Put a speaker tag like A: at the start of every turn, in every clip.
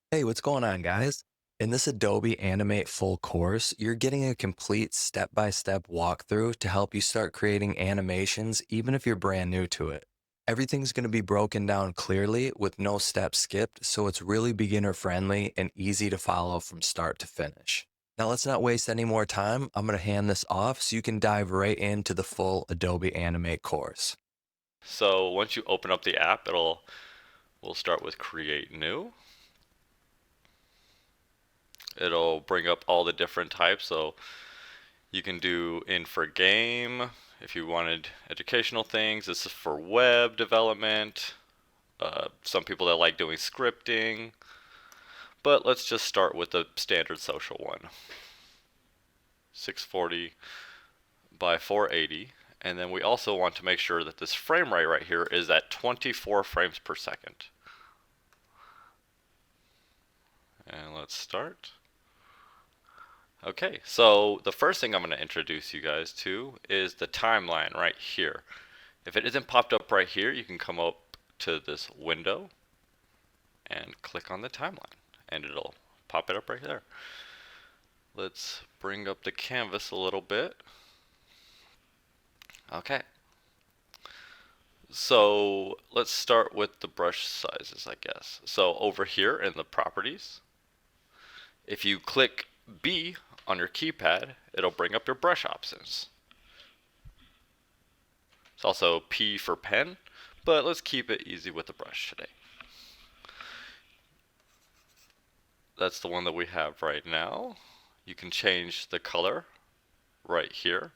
A: Hey, what's going on, guys? In this Adobe Animate Full course, you're getting a complete step-by-step walkthrough to help you start creating animations even if you're brand new to it. Everything's going to be broken down clearly with no steps skipped, so it's really beginner-friendly and easy to follow from start to finish. Now, let's not waste any more time. I'm going to hand this off so you can dive right into the full Adobe Animate course.
B: So once you open up the app, we'll start with create new. It'll bring up all the different types. So you can do in for game if you wanted educational things. This is for web development. Some people that like doing scripting. But let's just start with the standard social one. 640 by 480. And then we also want to make sure that this frame rate right here is at 24 frames per second. And let's start. Okay, so the first thing I'm going to introduce you guys to is the timeline right here. If it isn't popped up right here, you can come up to this window and click on the timeline, and it'll pop it up right there. Let's bring up the canvas a little bit. Okay, so let's start with the brush sizes, I guess. So over here in the properties, if you click B on your keypad, it'll bring up your brush options. It's also P for pen, but let's keep it easy with the brush today. That's the one that we have right now. You can change the color right here.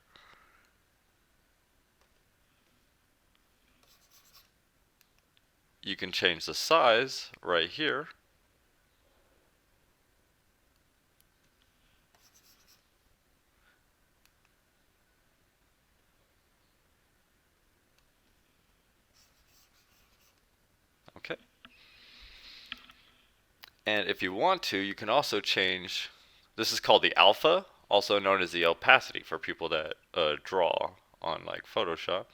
B: You can change the size right here. Okay. And if you want to, you can also change, this is called the alpha, also known as the opacity for people that draw on like Photoshop.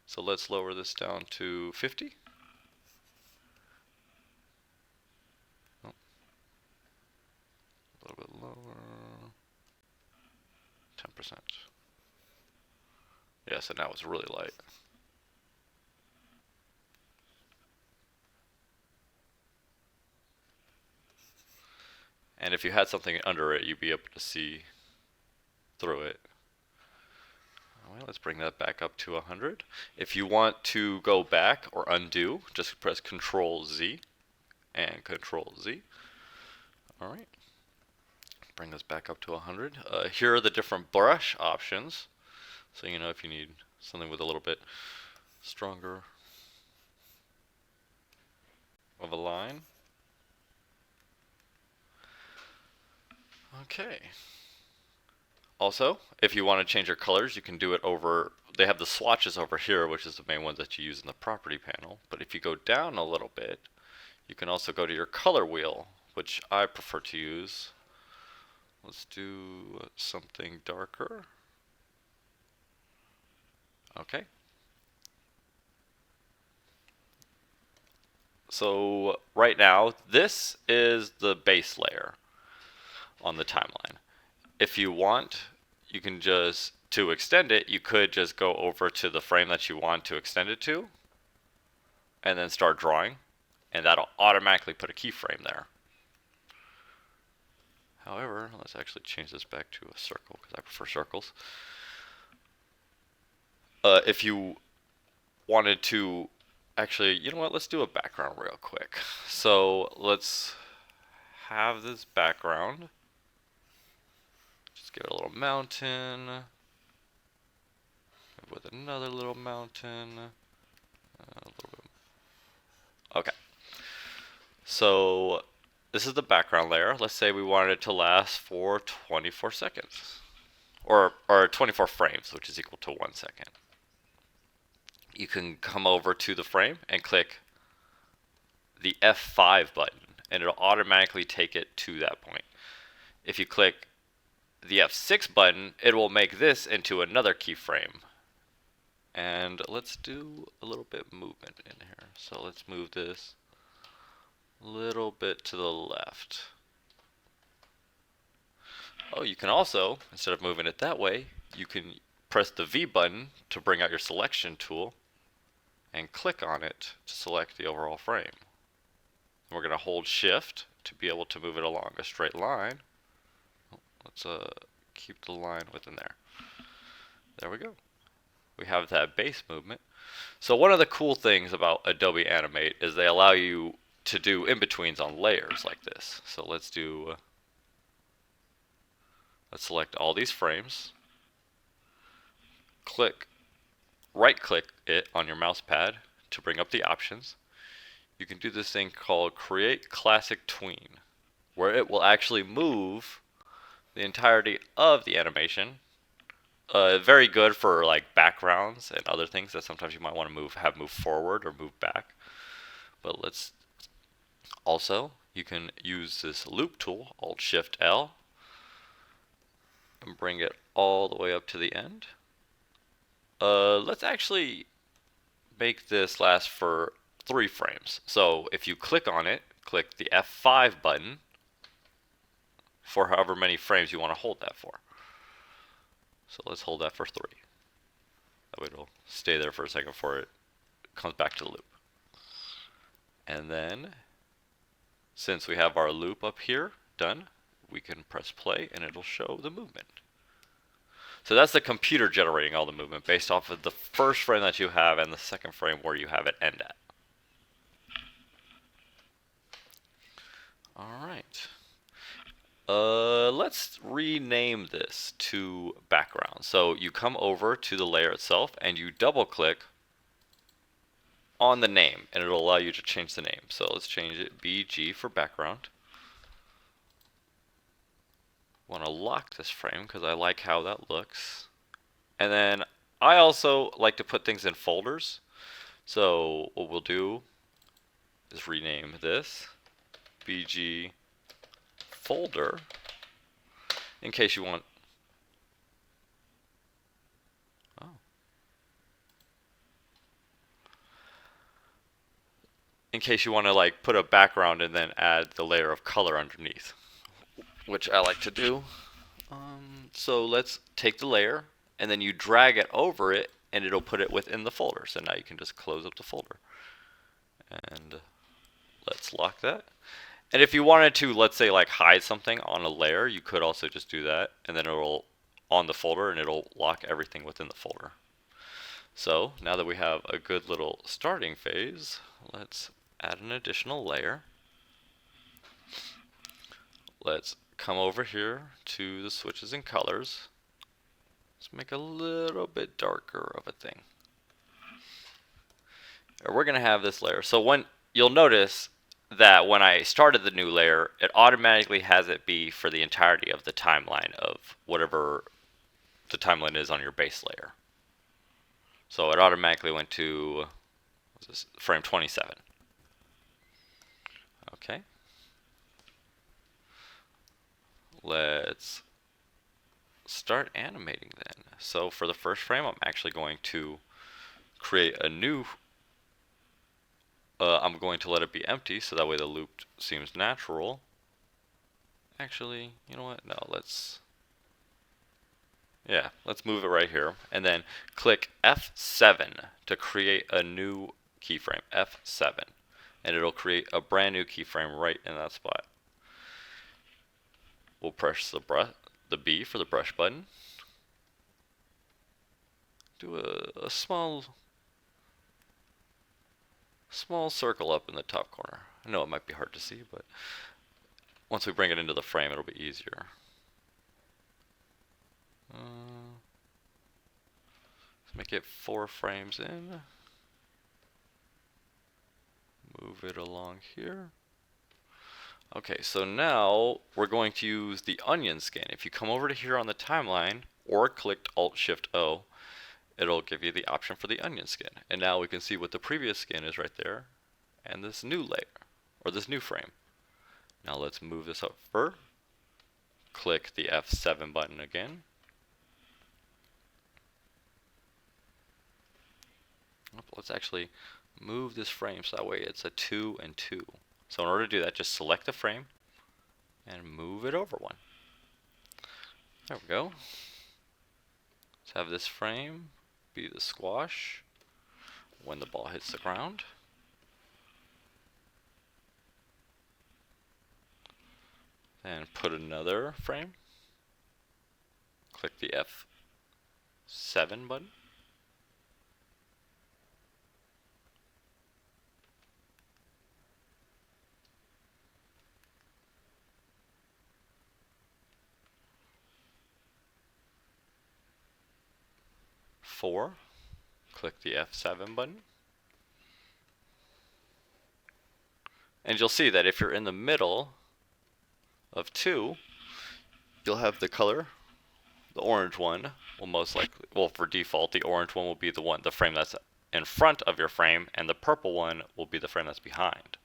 B: So let's lower this down to 50. Oh, a little bit lower. 10%. Yeah, so now it's really light. And if you had something under it, you'd be able to see through it. Alright, let's bring that back up to 100. If you want to go back or undo, just press Control Z and Control Z. Alright, bring this back up to 100. Here are the different brush options. So you know if you need something with a little bit stronger of a line. Okay. Also, if you want to change your colors, you can do it over, they have the swatches over here, which is the main ones that you use in the property panel. But if you go down a little bit, you can also go to your color wheel, which I prefer to use. Let's do something darker. Okay. So right now, this is the base layer on the timeline. If you want, you can just, to extend it, you could just go over to the frame that you want to extend it to, and then start drawing, and that'll automatically put a keyframe there. However, let's actually change this back to a circle, because I prefer circles. If you wanted to, actually, you know what, let's do a background real quick. So let's have this background. Just give it a little mountain with another little mountain. A little bit. Okay. So this is the background layer. Let's say we wanted it to last for 24 seconds. Or 24 frames, which is equal to 1 second. You can come over to the frame and click the F5 button, and it'll automatically take it to that point. If you click the F6 button, it will make this into another keyframe. And let's do a little bit movement in here. So let's move this a little bit to the left. Oh, you can also, instead of moving it that way, you can press the V button to bring out your selection tool and click on it to select the overall frame. We're going to hold shift to be able to move it along a straight line. Let's keep the line within there. There we go. We have that base movement. So one of the cool things about Adobe Animate is they allow you to do in-betweens on layers like this. So let's select all these frames, right click it on your mouse pad to bring up the options. You can do this thing called Create Classic Tween, where it will actually move the entirety of the animation. Very good for like backgrounds and other things that sometimes you might want to have move forward or move back. But let's also, you can use this loop tool, Alt Shift L, and bring it all the way up to the end. Let's actually make this last for 3 frames. So if you click on it, click the F5 button for however many frames you want to hold that for. So let's hold that for 3. That way it'll stay there for a second before it comes back to the loop. And then, since we have our loop up here done, we can press play and it'll show the movement. So that's the computer generating all the movement based off of the first frame that you have and the second frame where you have it end at. Alright. Let's rename this to background. So you come over to the layer itself and you double click on the name and it'll allow you to change the name. So let's change it BG for background. Want to lock this frame because I like how that looks. And then I also like to put things in folders. So what we'll do is rename this BG folder in case you want. Oh. In case you want to like put a background and then add the layer of color underneath, which I like to do. So let's take the layer and then you drag it over it and it'll put it within the folder. So now you can just close up the folder. And let's lock that. And if you wanted to, let's say like hide something on a layer, you could also just do that and then it'll on the folder and it'll lock everything within the folder. So now that we have a good little starting phase, let's add an additional layer. Let's come over here to the switches and colors. Let's make a little bit darker of a thing. And we're going to have this layer. So when you'll notice that when I started the new layer, it automatically has it be for the entirety of the timeline of whatever the timeline is on your base layer. So it automatically went to frame 27. Okay. Let's start animating then. So for the first frame, I'm actually going to create a new. I'm going to let it be empty so that way the loop seems natural. Actually, you know what? No, let's move it right here. And then click F7 to create a new keyframe, F7. And it'll create a brand new keyframe right in that spot. We'll press the B for the brush button. Do a small circle up in the top corner. I know it might be hard to see, but once we bring it into the frame, it'll be easier. Let's make it 4 frames in. Move it along here. Okay, so now we're going to use the onion skin. If you come over to here on the timeline or click Alt-Shift-O, it'll give you the option for the onion skin. And now we can see what the previous skin is right there and this new layer, or this new frame. Now let's move this up further. Click the F7 button again. Let's actually move this frame so that way it's a 2 and 2. So in order to do that, just select the frame and move it over one. There we go. Let's have this frame be the squash when the ball hits the ground. And put another frame. Click the F7 button. Four. Click the F7 button. And you'll see that if you're in the middle of 2, you'll have the color. The orange one will most likely, well, for default, the orange one will be the frame that's in front of your frame, and the purple one will be the frame that's behind.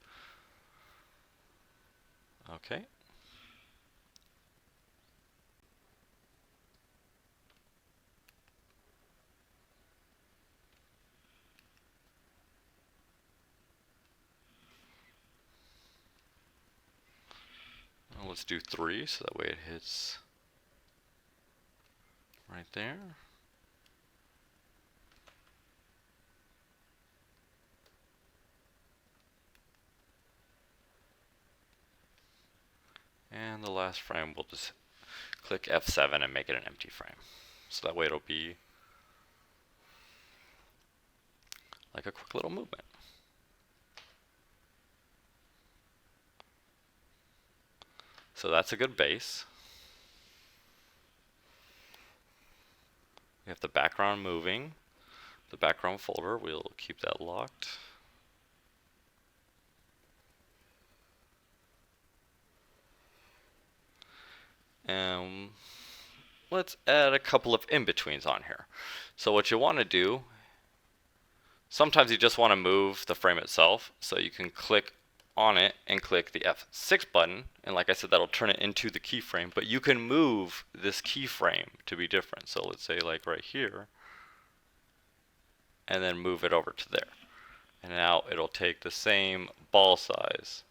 B: Okay. Well, let's do 3 so that way it hits right there. And the last frame, we'll just click F7 and make it an empty frame. So that way it'll be like a quick little movement. So that's a good base. We have the background moving. The background folder, we'll keep that locked. And let's add a couple of in-betweens on here. So what you want to do, sometimes you just want to move the frame itself, so you can click on it and click the F6 button, and like I said, that'll turn it into the keyframe, but you can move this keyframe to be different. So let's say like right here, and then move it over to there. And now it'll take the same ball size.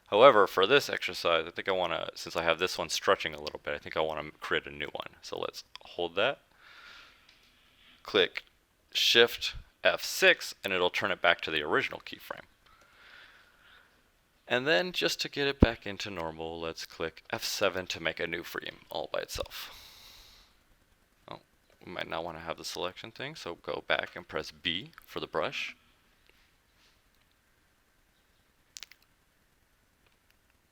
B: However, for this exercise, I think I want to, since I have this one stretching a little bit, I think I want to create a new one. So let's hold that, click Shift F6, and it'll turn it back to the original keyframe. And then just to get it back into normal, let's click F7 to make a new frame all by itself. Oh, we might not want to have the selection thing, so go back and press B for the brush.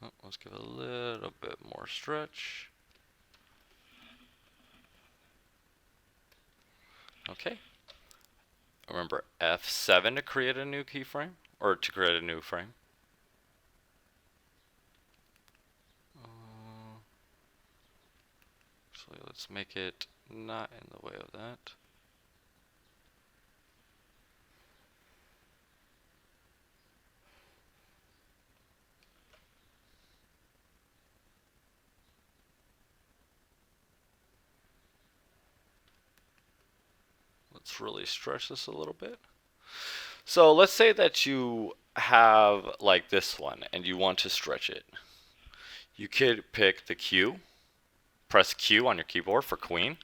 B: Oh, let's give it a little bit more stretch. Okay. Remember F7 to create a new keyframe, or to create a new frame. Actually, let's make it not in the way of that. Let's really stretch this a little bit. So let's say that you have like this one and you want to stretch it. You could pick the Q, press Q on your keyboard for Queen,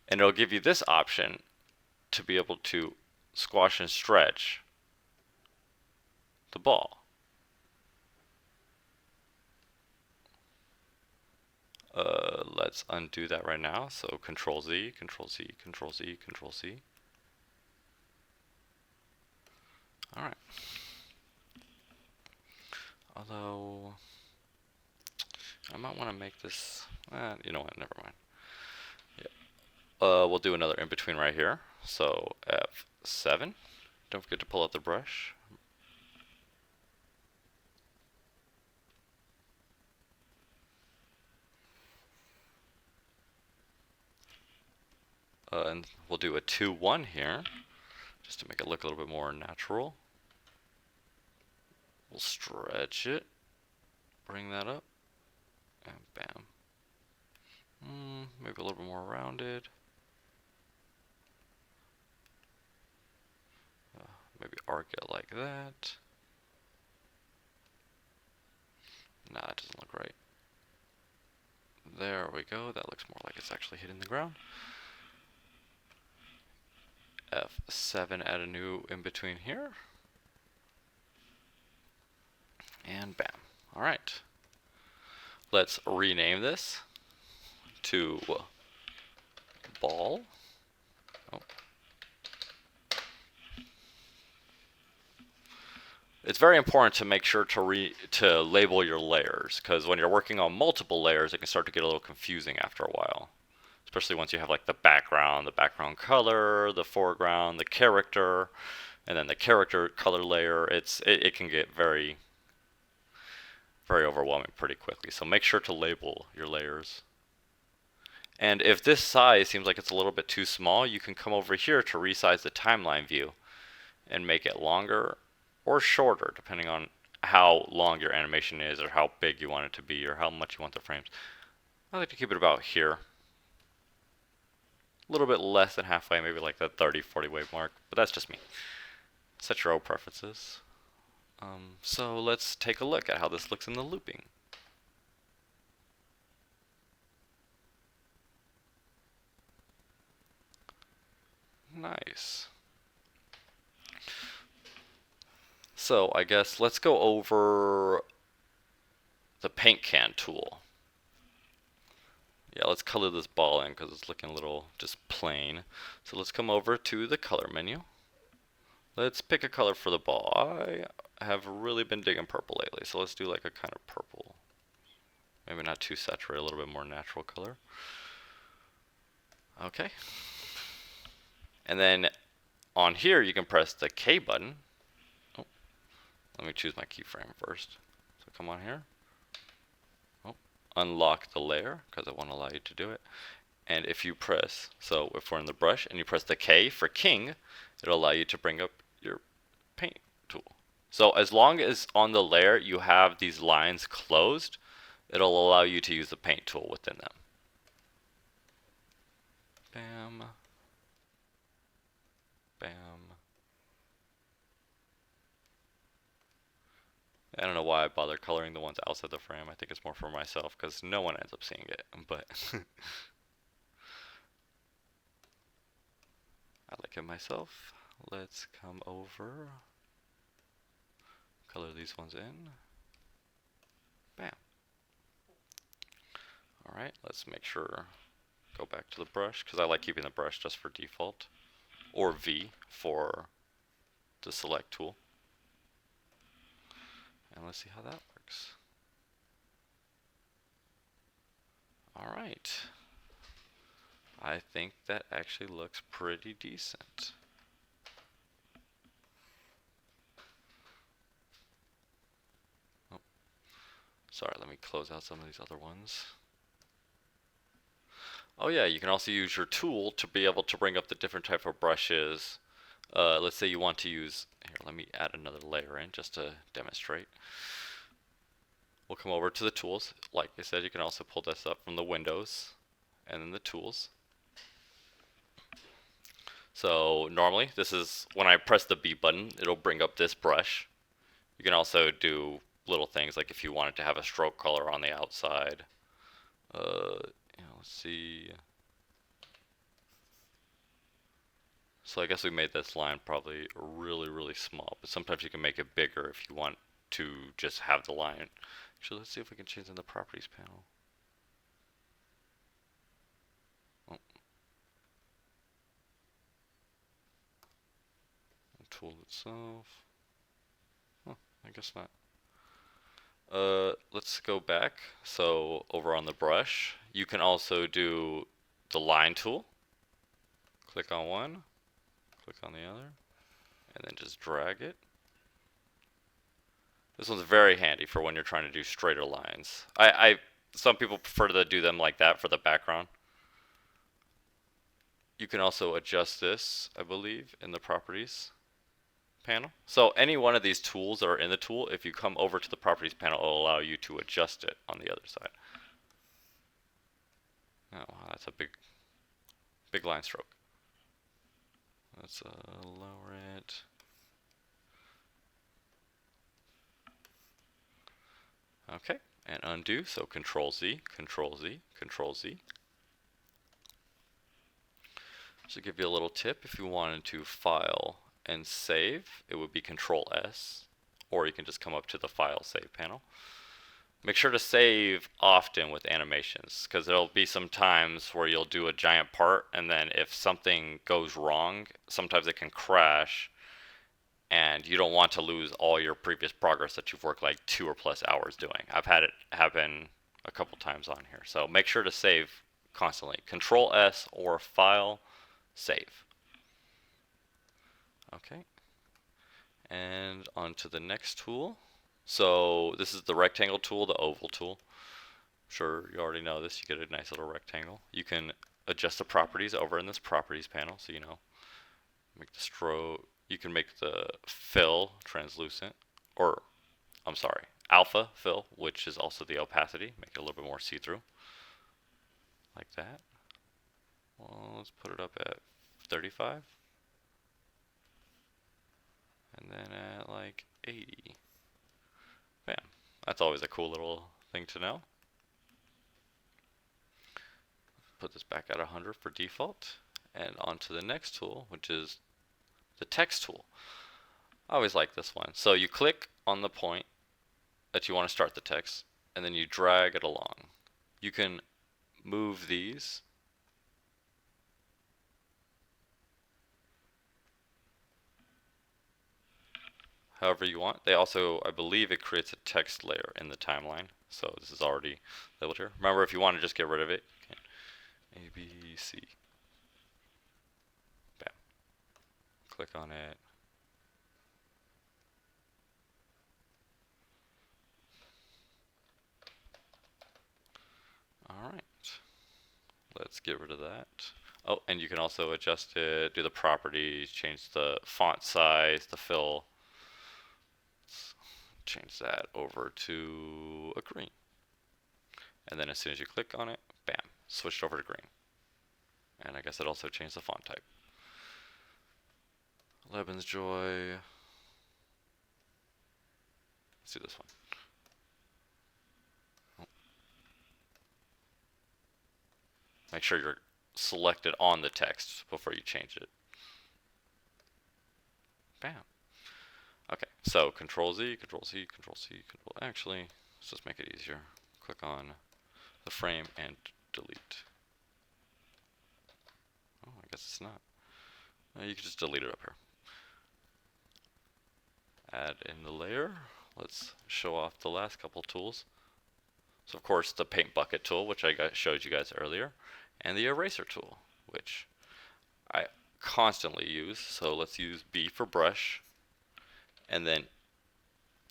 B: and it'll give you this option to be able to squash and stretch the ball. Let's undo that right now. So Control Z, Control Z, Control Z, Control Z. All right. Although I might want to make this. You know what? Never mind. Yeah. We'll do another in between right here. So F7. Don't forget to pull out the brush. And we'll do a 2-1 here, just to make it look a little bit more natural. We'll stretch it, bring that up, and bam. Maybe a little bit more rounded. Maybe arc it like that. Nah, that doesn't look right. There we go. That looks more like it's actually hitting the ground. F7, add a new in between here. And bam. Alright. Let's rename this to ball. Oh. It's very important to make sure to label your layers, because when you're working on multiple layers, it can start to get a little confusing after a while. Especially once you have like the background color, the foreground, the character, and then the character color layer. It can get very overwhelming pretty quickly. So make sure to label your layers. And if this size seems like it's a little bit too small, you can come over here to resize the timeline view and make it longer or shorter, depending on how long your animation is or how big you want it to be or how much you want the frames. I like to keep it about here. A little bit less than halfway, maybe like the 30-40 wave mark, but that's just me. Set your own preferences. So let's take a look at how this looks in the looping. Nice. So I guess let's go over the paint can tool. Yeah, let's color this ball in because it's looking a little just plain. So let's come over to the color menu. Let's pick a color for the ball. I have really been digging purple lately, so let's do like a kind of purple. Maybe not too saturated, a little bit more natural color. Okay. And then on here, you can press the K button. Oh, let me choose my keyframe first. So come on here. Oh, unlock the layer, because it won't allow you to do it. And if you press, so if we're in the brush and you press the K for king, it'll allow you to bring up your paint tool. So as long as on the layer you have these lines closed, it'll allow you to use the paint tool within them. Bam. Bam. I don't know why I bother coloring the ones outside the frame. I think it's more for myself because no one ends up seeing it, but I like it myself. Let's come over, color these ones in. Bam. Alright, let's make sure, go back to the brush, because I like keeping the brush just for default, or V for the select tool. And let's see how that works. Alright. I think that actually looks pretty decent. Oh, sorry, let me close out some of these other ones. Oh yeah, you can also use your tool to be able to bring up the different type of brushes. Let's say you want to use, here, let me add another layer in just to demonstrate. We'll come over to the tools. Like I said, you can also pull this up from the windows and then the tools. So normally, this is when I press the B button, it'll bring up this brush. You can also do little things like if you wanted to have a stroke color on the outside. Let's see. So I guess we made this line probably really, really small, but sometimes you can make it bigger if you want to just have the line. Actually, let's see if we can change in the properties panel. Oh. The tool itself. Huh, I guess not. Let's go back. So over on the brush, you can also do the line tool. Click on one, click on the other, and then just drag it. This one's very handy for when you're trying to do straighter lines. Some people prefer to do them like that for the background. You can also adjust this, I believe, in the properties panel. So any one of these tools that are in the tool, if you come over to the properties panel, it'll allow you to adjust it on the other side. Oh, wow, that's a big line stroke. Let's lower it. Okay, and undo. So Control Z, Control Z, Control Z. So give you a little tip, if you wanted to file and save, it would be Control S, or you can just come up to the File Save panel. Make sure to save often with animations, because there'll be some times where you'll do a giant part, and then if something goes wrong, sometimes it can crash, and you don't want to lose all your previous progress that you've worked like 2 or plus hours doing. I've had it happen a couple times on here, so make sure to save constantly. Control S or File, Save. Okay, and on to the next tool. So this is the rectangle tool, the oval tool. I'm sure you already know this. You get a nice little rectangle. You can adjust the properties over in this properties panel, so you know, make the stroke. You can make the fill translucent, or I'm sorry, alpha fill, which is also the opacity. Make it a little bit more see-through, like that. Well, let's put it up at 35, and then at like 80. Bam. That's always a cool little thing to know. Put this back at 100 for default, and on to the next tool, which is the text tool. I always like this one. So you click on the point that you want to start the text, and then you drag it along. You can move these however you want. They also, I believe it creates a text layer in the timeline. So this is already labeled here. Remember, if you want to just get rid of it, you can A, B, C. Bam. Click on it. Alright. Let's get rid of that. Oh, and you can also adjust it, do the properties, change the font size, the fill. Let's change that over to a green. And then as soon as you click on it, bam, switched over to green. And I guess it also changed the font type. Leban's Joy. Let's do this one. Make sure you're selected on the text before you change it. Bam. Okay, so Control Z, Control Z, Control Z, Control. Actually, let's just make it easier. Click on the frame and delete. Oh, I guess it's not. You can just delete it up here. Add in the layer. Let's show off the last couple tools. So of course the paint bucket tool, which I showed you guys earlier, and the eraser tool, which I constantly use. So let's use B for brush, and then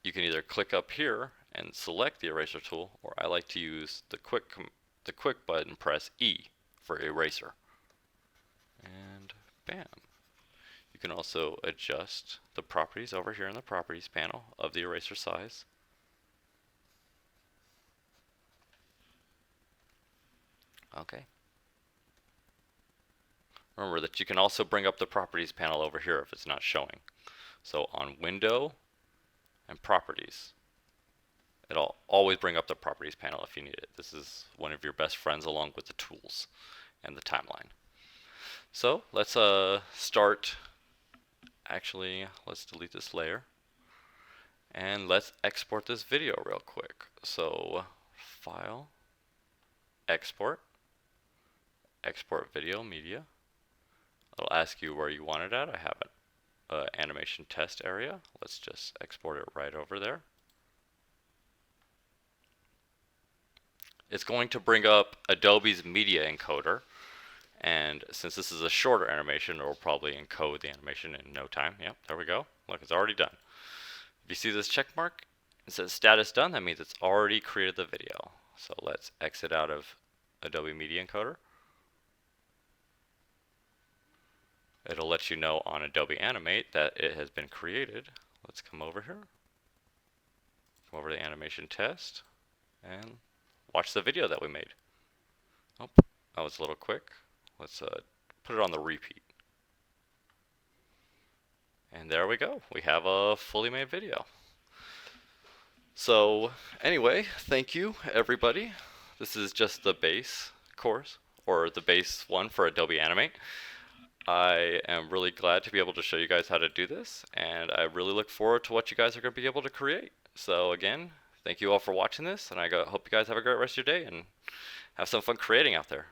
B: you can either click up here and select the eraser tool, or I like to use the quick button, press E for eraser, and bam. You can also adjust the properties over here in the properties panel of the eraser size. Okay. Remember that you can also bring up the properties panel over here if it's not showing. So on Window and Properties, it'll always bring up the properties panel if you need it. This is one of your best friends along with the tools and the timeline. So let's start. Actually, let's delete this layer and let's export this video real quick. So File, Export, Export Video Media. It'll ask you where you want it at. I have an animation test area. Let's just export it right over there. It's going to bring up Adobe's Media Encoder, and since this is a shorter animation, it will probably encode the animation in no time. Yep, there we go. Look, it's already done. If you see this check mark, it says status done. That means it's already created the video. So let's exit out of Adobe Media Encoder. It'll let you know on Adobe Animate that it has been created. Let's come over here. Come over to animation test and watch the video that we made. Oh, that was a little quick. Let's put it on the repeat. And there we go. We have a fully made video. So anyway, thank you everybody. This is just the base course, or the base one for Adobe Animate. I am really glad to be able to show you guys how to do this, and I really look forward to what you guys are going to be able to create. So again, thank you all for watching this, and hope you guys have a great rest of your day and have some fun creating out there.